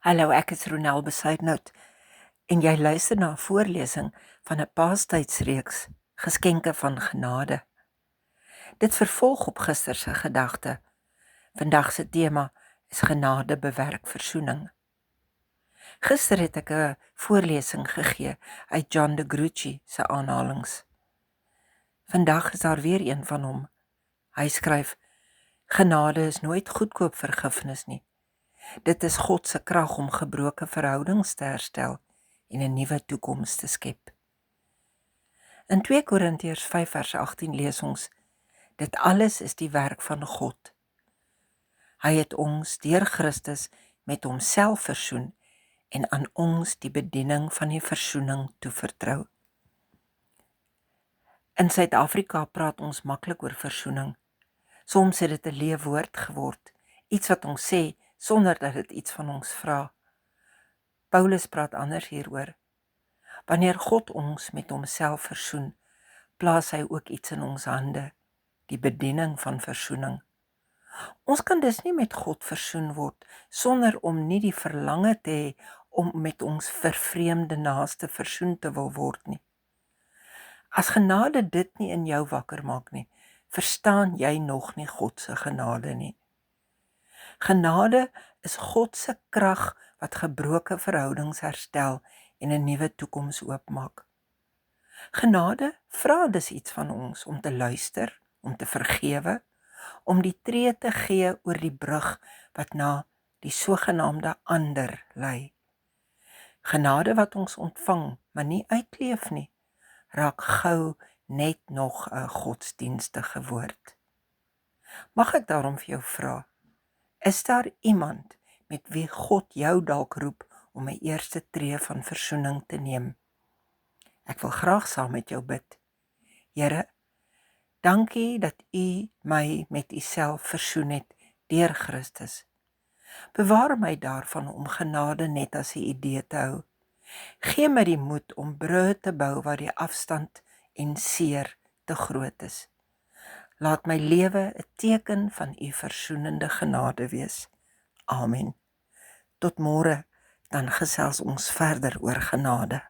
Hallo, ek is Ronel Besuidnout en jy luister na 'n voorlesing van 'n Paastydsreeks Geskenke van Genade. Dit vervolg op gister se gedagte. Vandag se tema is genade bewerk versoening. Gister het ek 'n voorlesing gegee uit John de Gruchy se aanhalings. Vandag is daar weer een van hom. Hy skryf: Genade is nooit goedkoop vergifnis nie. Dit is God se krag om gebroke verhoudings te herstel en 'n nuwe toekoms te skep. In 2 Korintiërs 5 vers 18 lees ons: Dit alles is die werk van God. Hy het ons deur Christus met homself versoen en aan ons die bediening van die versoening toevertrou. In Suid-Afrika praat ons maklik oor versoening. Soms het dit 'n leefwoord geword, iets wat ons sê sonder dat dit iets van ons vra. Paulus praat anders hieroor. Wanneer God ons met homself versoen, plaas hy ook iets in ons hande, die bediening van versoening. Ons kan dus nie met God versoen word sonder om nie die verlange te hê om met ons vervreemde naaste versoen te wil word nie. As genade dit nie in jou wakker maak nie, verstaan jy nog nie God se genade nie. Genade is God se krag wat gebroke verhoudings herstel en 'n nuwe toekoms oopmaak. Genade vra dus iets van ons om te luister, om te vergewe, om die tree te gee oor die brug wat na die sogenaamde ander lei. Genade wat ons ontvang, maar nie uitleef nie, raak gou net nog 'n godsdienstige woord. Mag ek daarom vir jou vra, is daar iemand met wie God jou dalk roep om 'n eerste tree van versoening te neem? Ek wil graag saam met jou bid. Here, dankie dat U my met U self versoen het deur Christus. Bewaar my daarvan om genade net as 'n idee te hou. Gee my die moed om brûe te bou waar die afstand en seer te groot is. Laat my lewe 'n teken van U versoenende genade wees. Amen. Tot môre, dan gesels ons verder oor genade.